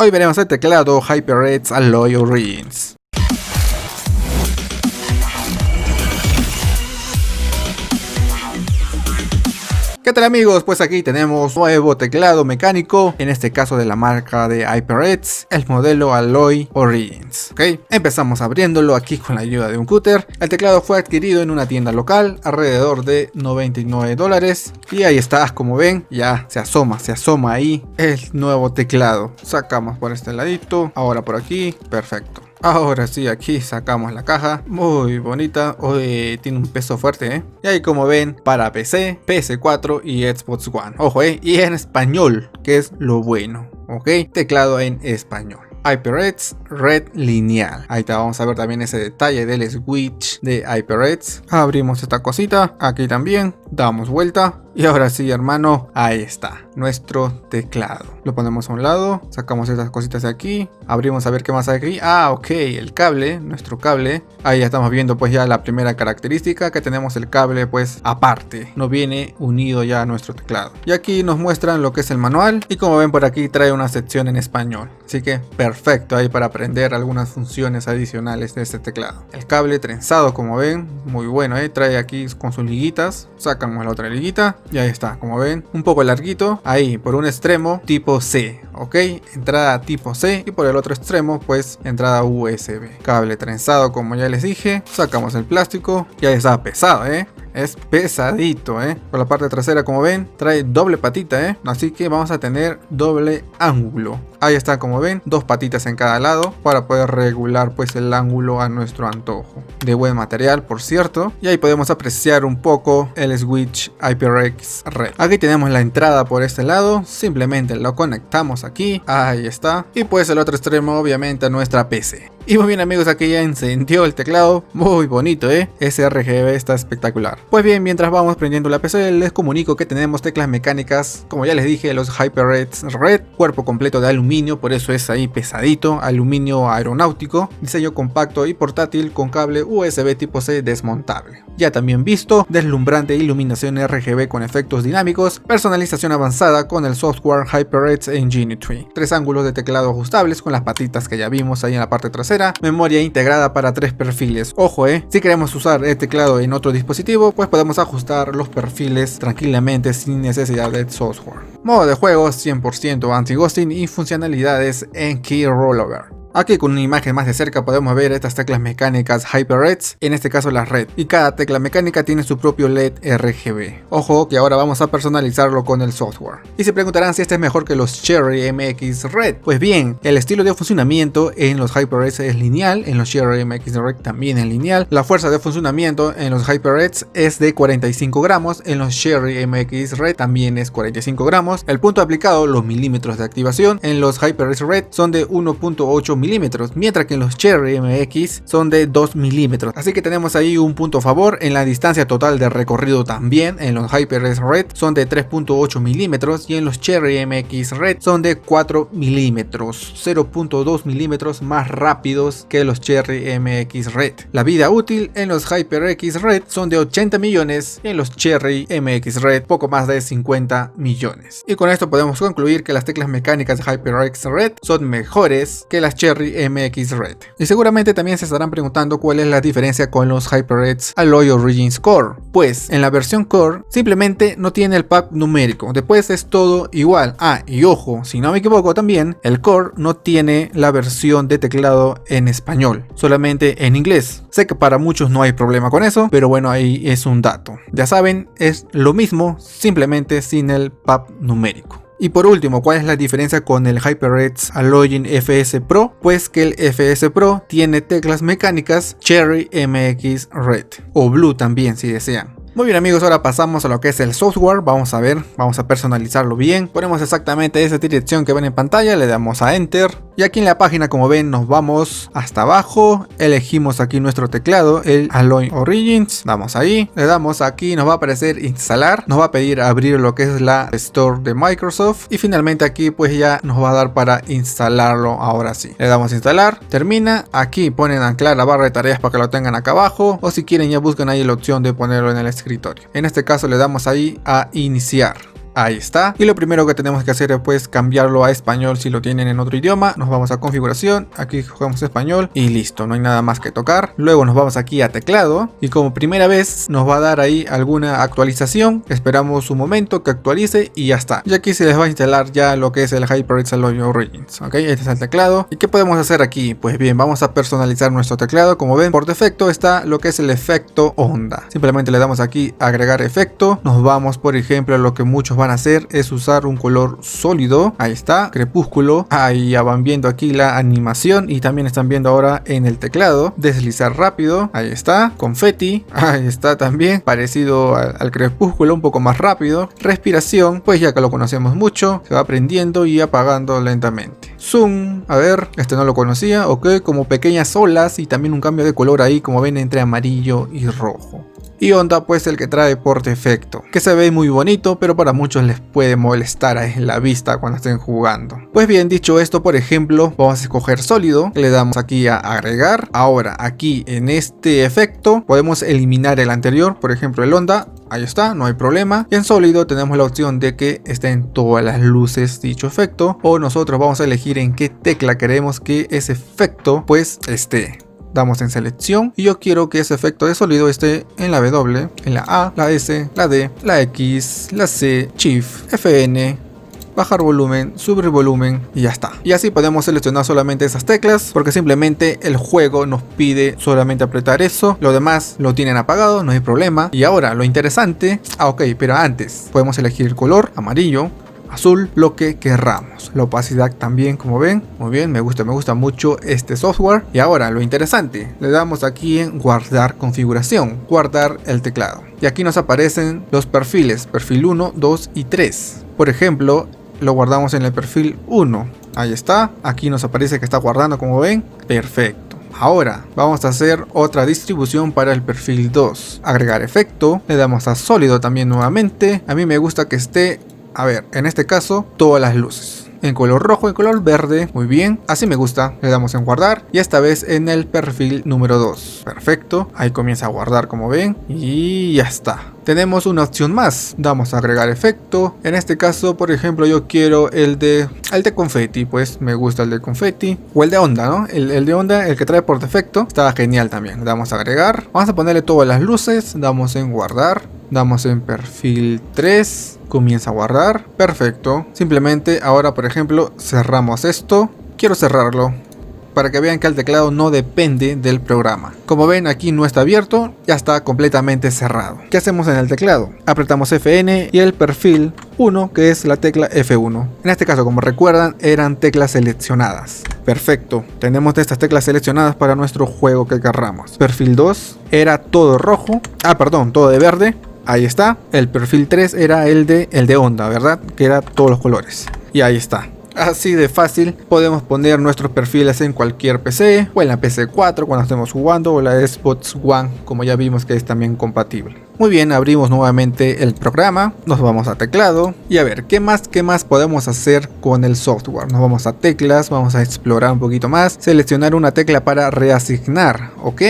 Hoy veremos el teclado HyperX Alloy Origins. ¿Qué tal amigos? Pues aquí tenemos nuevo teclado mecánico, en este caso de la marca de HyperX, el modelo Alloy Origins. Ok, empezamos abriéndolo aquí con la ayuda de un cúter. El teclado fue adquirido en una tienda local, alrededor de $99. Y ahí está, como ven, ya se asoma ahí el nuevo teclado. Sacamos por este ladito, ahora por aquí, perfecto. Ahora sí, aquí sacamos la caja, muy bonita, tiene un peso fuerte, Y ahí como ven, para PC, PS4 y Xbox One. Ojo, y en español, que es lo bueno, ok, teclado en español. HyperX Red lineal. Ahí te vamos a ver también ese detalle del switch de HyperX. Abrimos esta cosita, aquí también, damos vuelta. Y ahora sí, hermano, ahí está, nuestro teclado. Lo ponemos a un lado, sacamos estas cositas de aquí, abrimos a ver qué más hay aquí. Ah, ok, el cable, nuestro cable. Ahí ya estamos viendo pues ya la primera característica, que tenemos el cable pues aparte, no viene unido ya a nuestro teclado. Y aquí nos muestran lo que es el manual, y como ven por aquí trae una sección en español. Así que perfecto ahí para aprender algunas funciones adicionales de este teclado. El cable trenzado, como ven, muy bueno, trae aquí con sus liguitas. Sacamos la otra liguita. Y ahí está, como ven, un poco larguito. Ahí, por un extremo, tipo C, ok, entrada tipo C. Y por el otro extremo, pues, entrada USB. Cable trenzado, como ya les dije. Sacamos el plástico. Y ahí está, pesado, es pesadito, Por la parte trasera, como ven, trae doble patita, así que vamos a tener doble ángulo. Ahí está, como ven, dos patitas en cada lado para poder regular pues el ángulo a nuestro antojo. De buen material, por cierto. Y ahí podemos apreciar un poco el switch HyperX Red. Aquí tenemos la entrada por este lado, simplemente lo conectamos aquí. Ahí está. Y pues el otro extremo, obviamente, a nuestra PC. Y muy bien amigos, aquí ya encendió el teclado, muy bonito, ese RGB está espectacular. Pues bien, mientras vamos prendiendo la PC, les comunico que tenemos teclas mecánicas, como ya les dije, los HyperX Red, cuerpo completo de aluminio, por eso es ahí pesadito, aluminio aeronáutico, diseño compacto y portátil con cable USB tipo C desmontable. Ya también visto, deslumbrante iluminación RGB con efectos dinámicos, personalización avanzada con el software HyperX Engine 3, 3 ángulos de teclado ajustables con las patitas que ya vimos ahí en la parte trasera, memoria integrada para 3 perfiles. Ojo, si queremos usar el teclado en otro dispositivo, pues podemos ajustar los perfiles tranquilamente sin necesidad de software. Modo de juego 100% anti-ghosting y funcionalidades en Key Rollover. Aquí con una imagen más de cerca podemos ver estas teclas mecánicas HyperX, en este caso la red, y cada tecla mecánica tiene su propio LED RGB. Ojo que ahora vamos a personalizarlo con el software. Y se preguntarán si este es mejor que los Cherry MX Red. Pues bien, el estilo de funcionamiento en los HyperX es lineal, en los Cherry MX Red también es lineal. La fuerza de funcionamiento en los HyperX es de 45 gramos, en los Cherry MX Red también es 45 gramos. El punto aplicado, los milímetros de activación, en los HyperX Red son de 1.8 milímetros, mientras que en los Cherry MX son de 2 milímetros. Así que tenemos ahí un punto a favor. En la distancia total de recorrido también, en los HyperX Red son de 3.8 milímetros y en los Cherry MX Red son de 4 milímetros, 0.2 milímetros más rápidos que los Cherry MX Red. La vida útil en los HyperX Red son de 80 millones y en los Cherry MX Red poco más de 50 millones. Y con esto podemos concluir que las teclas mecánicas de HyperX Red son mejores que las Cherry MX Red. Y seguramente también se estarán preguntando cuál es la diferencia con los HyperX Alloy Origins Core. Pues en la versión Core simplemente no tiene el pad numérico, después es todo igual. Y ojo, si no me equivoco también, el Core no tiene la versión de teclado en español, solamente en inglés. Sé que para muchos no hay problema con eso, pero bueno, ahí es un dato. Ya saben, es lo mismo, simplemente sin el pad numérico. Y por último, ¿cuál es la diferencia con el HyperX Alloy FS Pro? Pues que el FS Pro tiene teclas mecánicas Cherry MX Red o Blue también si desean. Muy bien amigos, ahora pasamos a lo que es el software. Vamos a ver, vamos a personalizarlo bien. Ponemos exactamente esa dirección que ven en pantalla, le damos a Enter. Y aquí en la página, como ven, nos vamos hasta abajo. Elegimos aquí nuestro teclado, el Alloy Origins. Damos ahí, le damos aquí, nos va a aparecer instalar. Nos va a pedir abrir lo que es la Store de Microsoft. Y finalmente aquí pues ya nos va a dar para instalarlo ahora sí. Le damos a instalar, termina. Aquí ponen anclar la barra de tareas para que lo tengan acá abajo. O si quieren ya buscan ahí la opción de ponerlo en el escritorio. En este caso le damos ahí a iniciar. Ahí está. Y lo primero que tenemos que hacer es pues cambiarlo a español si lo tienen en otro idioma. Nos vamos a configuración, aquí cogemos español y listo, no hay nada más que tocar. Luego nos vamos aquí a teclado y como primera vez nos va a dar ahí alguna actualización. Esperamos un momento que actualice y ya está. Y aquí se les va a instalar ya lo que es el HyperX Alloy Origins. Ok, este es el teclado. ¿Y qué podemos hacer aquí? Pues bien, vamos a personalizar nuestro teclado. Como ven, por defecto está lo que es el efecto onda. Simplemente le damos aquí agregar efecto. Nos vamos, por ejemplo, lo que muchos van a hacer es usar un color sólido. Ahí está, crepúsculo. Ahí ya van viendo aquí la animación y también están viendo ahora en el teclado. Deslizar rápido. Ahí está, confeti. Ahí está también, parecido al crepúsculo, un poco más rápido. Respiración, pues ya que lo conocemos mucho, se va prendiendo y apagando lentamente. Zoom, a ver, este no lo conocía. Ok, como pequeñas olas y también un cambio de color ahí, como ven, entre amarillo y rojo. Y onda, pues el que trae por defecto, que se ve muy bonito, pero para muchos les puede molestar en la vista cuando estén jugando. Pues bien, dicho esto, por ejemplo, vamos a escoger sólido, le damos aquí a agregar. Ahora aquí en este efecto podemos eliminar el anterior, por ejemplo el onda. Ahí está, no hay problema. Y en sólido tenemos la opción de que estén todas las luces dicho efecto, o nosotros vamos a elegir en qué tecla queremos que ese efecto pues esté. Damos en selección y yo quiero que ese efecto de sólido esté en la W, en la A, la S, la D, la X, la C, Shift, FN, bajar volumen, subir volumen y ya está. Y así podemos seleccionar solamente esas teclas porque simplemente el juego nos pide solamente apretar eso. Lo demás lo tienen apagado, no hay problema. Y ahora lo interesante, ok, pero antes podemos elegir el color amarillo, azul, lo que querramos. La opacidad también, como ven, muy bien, me gusta mucho este software. Y ahora lo interesante, le damos aquí en guardar configuración, guardar el teclado. Y aquí nos aparecen los perfiles, perfil 1, 2 y 3. Por ejemplo, lo guardamos en el perfil 1. Ahí está, aquí nos aparece que está guardando, como ven, perfecto. Ahora vamos a hacer otra distribución para el perfil 2. Agregar efecto, le damos a sólido también nuevamente. A mí me gusta que esté, a ver, en este caso, todas las luces. En color rojo, en color verde, muy bien, así me gusta. Le damos en guardar y esta vez en el perfil número 2. Perfecto, ahí comienza a guardar, como ven, y ya está. Tenemos una opción más, damos a agregar efecto. En este caso, por ejemplo, yo quiero el de confeti, pues me gusta el de confeti. O el de onda, ¿no? El de onda, el que trae por defecto, está genial también. Le damos a agregar, vamos a ponerle todas las luces, damos en guardar. Damos en perfil 3, comienza a guardar, perfecto. Simplemente ahora, por ejemplo, cerramos esto. Quiero cerrarlo para que vean que el teclado no depende del programa. Como ven, aquí no está abierto, ya está completamente cerrado. ¿Qué hacemos en el teclado? Apretamos FN y el perfil 1, que es la tecla F1. En este caso, como recuerdan, eran teclas seleccionadas. Perfecto, tenemos estas teclas seleccionadas para nuestro juego que querramos. Perfil 2 era todo rojo, todo de verde. Ahí está. El perfil 3 era el de onda, ¿verdad? Que era todos los colores. Y ahí está. Así de fácil podemos poner nuestros perfiles en cualquier PC o en la PC 4 cuando estemos jugando, o la Xbox One, como ya vimos que es también compatible. Muy bien, abrimos nuevamente el programa, nos vamos a teclado y a ver, ¿qué más podemos hacer con el software? Nos vamos a teclas, vamos a explorar un poquito más, seleccionar una tecla para reasignar. Ok,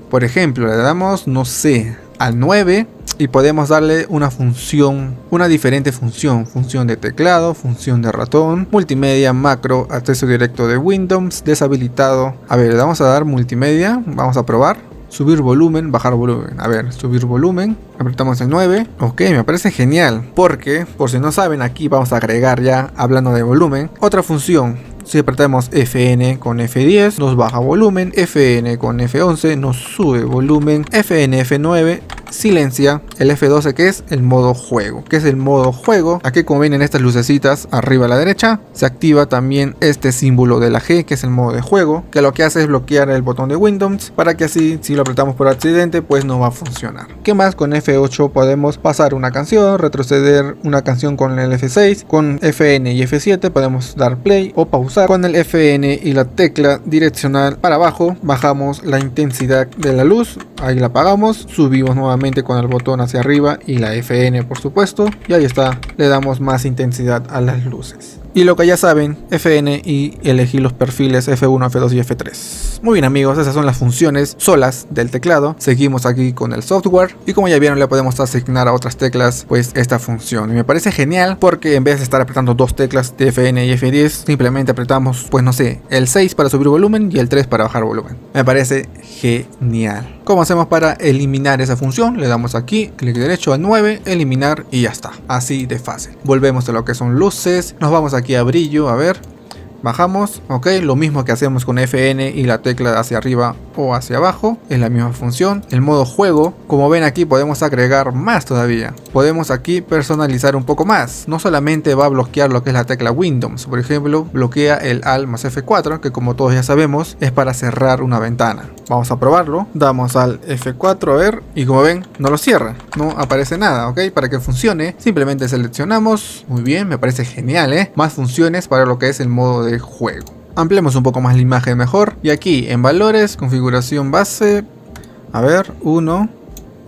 por ejemplo, le damos, no sé, al 9 y podemos darle una función, una diferente función de teclado, función de ratón, multimedia, macro, acceso directo de Windows, deshabilitado. A ver, le vamos a dar multimedia, vamos a probar. Subir volumen, bajar volumen. A ver, subir volumen, apretamos el 9. Ok, me parece genial, porque por si no saben, aquí vamos a agregar ya, hablando de volumen, otra función. Si apretamos FN con F10 nos baja volumen, FN con F11 nos sube volumen, FN, F9 silencia, el F12 que es el modo juego. ¿Qué es el modo juego? Aquí, como ven en estas lucecitas arriba a la derecha, se activa también este símbolo de la G, que es el modo de juego, que lo que hace es bloquear el botón de Windows para que así, si lo apretamos por accidente, pues no va a funcionar. ¿Qué más? Con F8 podemos pasar una canción, retroceder una canción con el F6, con FN y F7 podemos dar play o pausar. Con el FN y la tecla direccional para abajo bajamos la intensidad de la luz, ahí la apagamos, subimos nuevamente con el botón hacia arriba y la FN por supuesto, y ahí está, le damos más intensidad a las luces. Y lo que ya saben, FN y elegir los perfiles F1, F2 y F3. Muy bien amigos, esas son las funciones solas del teclado. Seguimos aquí con el software y como ya vieron le podemos asignar a otras teclas pues esta función. Y me parece genial porque en vez de estar apretando dos teclas de FN y F10, simplemente apretamos pues no sé, el 6 para subir volumen y el 3 para bajar volumen. Me parece genial. ¿Cómo hacemos para eliminar esa función? Le damos aquí, clic derecho al 9, eliminar y ya está. Así de fácil. Volvemos a lo que son luces, nos vamos aquí a brillo, a ver. Bajamos, ok, lo mismo que hacemos con FN y la tecla hacia arriba o hacia abajo, es la misma función. El modo juego, como ven aquí podemos agregar más todavía. Podemos aquí personalizar un poco más. No solamente va a bloquear lo que es la tecla Windows, por ejemplo, bloquea el Alt más F4, que como todos ya sabemos es para cerrar una ventana. Vamos a probarlo, damos al F4 a ver, y como ven no lo cierra, no aparece nada, ok. Para que funcione simplemente seleccionamos, muy bien, me parece genial, más funciones para lo que es el modo de juego. Ampliemos un poco más la imagen mejor y aquí en valores, configuración base, a ver, 1,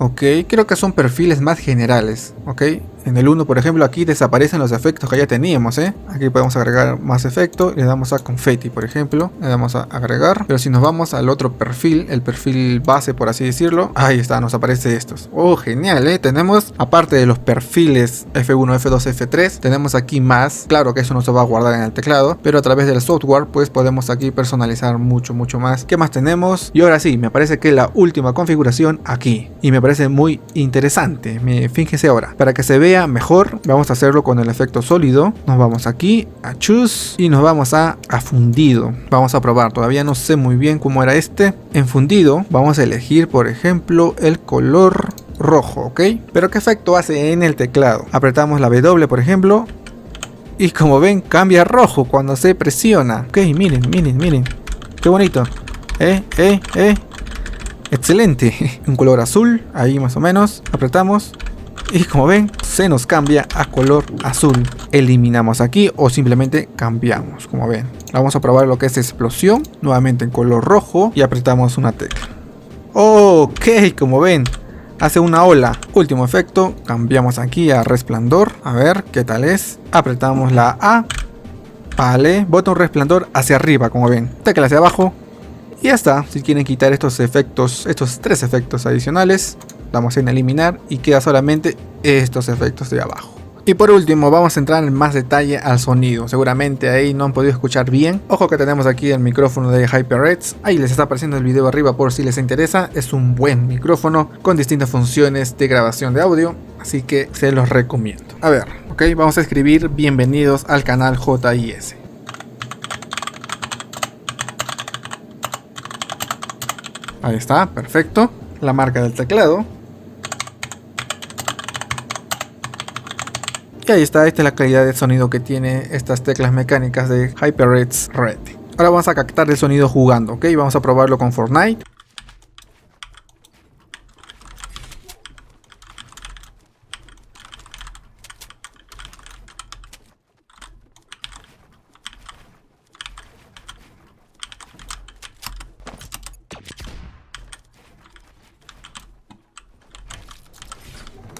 ok, creo que son perfiles más generales, ok. En el 1 por ejemplo aquí desaparecen los efectos que ya teníamos, aquí podemos agregar más efectos, le damos a confetti por ejemplo, le damos a agregar, pero si nos vamos al otro perfil, el perfil base por así decirlo, ahí está, nos aparece estos. Oh genial, tenemos aparte de los perfiles F1, F2, F3, tenemos aquí más, claro que eso no se va a guardar en el teclado, pero a través del software pues podemos aquí personalizar mucho más. ¿Qué más tenemos? Y ahora sí, me parece que la última configuración aquí, y me parece muy interesante, fíjense ahora, para que se vea mejor, vamos a hacerlo con el efecto sólido. Nos vamos aquí a choose y nos vamos a fundido. Vamos a probar, todavía no sé muy bien cómo era este. En fundido vamos a elegir por ejemplo el color rojo, ok. Pero qué efecto hace en el teclado. Apretamos la W por ejemplo y como ven cambia a rojo cuando se presiona. Ok, miren qué bonito. Excelente. Un color azul ahí más o menos, apretamos y como ven se nos cambia a color azul. Eliminamos aquí o simplemente cambiamos, como ven. Vamos a probar lo que es explosión, nuevamente en color rojo y apretamos una tecla. Ok, como ven hace una ola. Último efecto, cambiamos aquí a resplandor, a ver qué tal es. Apretamos la A, vale, botón resplandor hacia arriba, como ven, tecla hacia abajo y ya está. Si quieren quitar estos efectos, estos tres efectos adicionales, damos en eliminar y queda solamente estos efectos de abajo. Y por último vamos a entrar en más detalle al sonido. Seguramente ahí no han podido escuchar bien. Ojo que tenemos aquí el micrófono de HyperX. Ahí les está apareciendo el video arriba por si les interesa. Es un buen micrófono con distintas funciones de grabación de audio, así que se los recomiendo. A ver, ok, vamos a escribir bienvenidos al canal JIS. Ahí está, perfecto. La marca del teclado. Y ahí está, esta es la calidad de sonido que tiene estas teclas mecánicas de HyperX Red. Ahora vamos a captar el sonido jugando, ok, vamos a probarlo con Fortnite.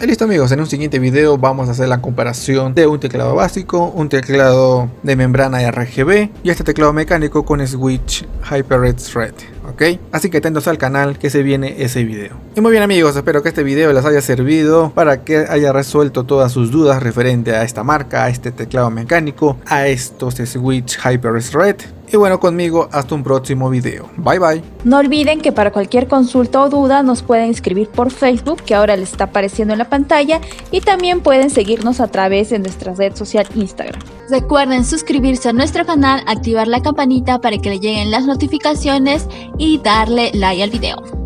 Y listo amigos, en un siguiente video vamos a hacer la comparación de un teclado básico, un teclado de membrana RGB y este teclado mecánico con switch HyperX Red, ok. Así que atentos al canal que se viene ese video. Y muy bien amigos, espero que este video les haya servido para que haya resuelto todas sus dudas referente a esta marca, a este teclado mecánico, a estos switch HyperX Red. Y bueno, conmigo hasta un próximo video. Bye bye. No olviden que para cualquier consulta o duda nos pueden escribir por Facebook, que ahora les está apareciendo en la pantalla, y también pueden seguirnos a través de nuestra red social Instagram. Recuerden suscribirse a nuestro canal, activar la campanita para que le lleguen las notificaciones y darle like al video.